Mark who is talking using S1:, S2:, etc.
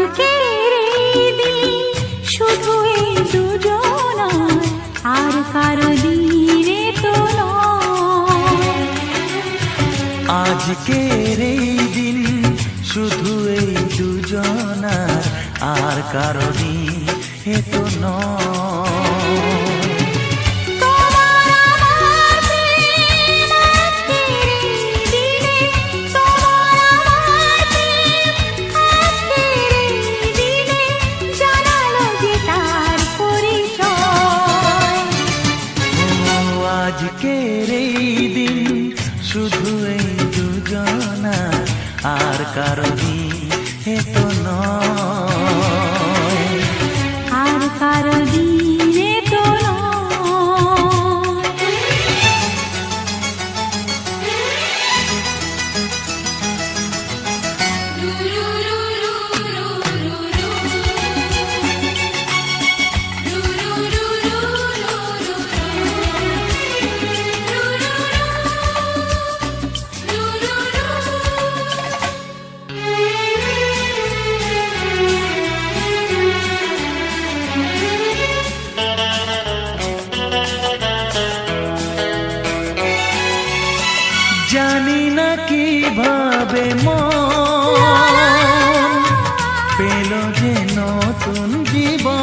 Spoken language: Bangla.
S1: আজকের এই দিন শুধু এই দুজনার, আর কারো দিনে তো নয়।
S2: আজকের এই দিন শুধু এই দুজনার, আর কারো দিন এ তো নয়। আজকের এই দিন শুধু এই দুজনার, আর কারো দিন এ তো নয়,
S1: আর কারো দিনে তো
S2: জানি না কিভাবে মন পেল যে নতুন জীবন।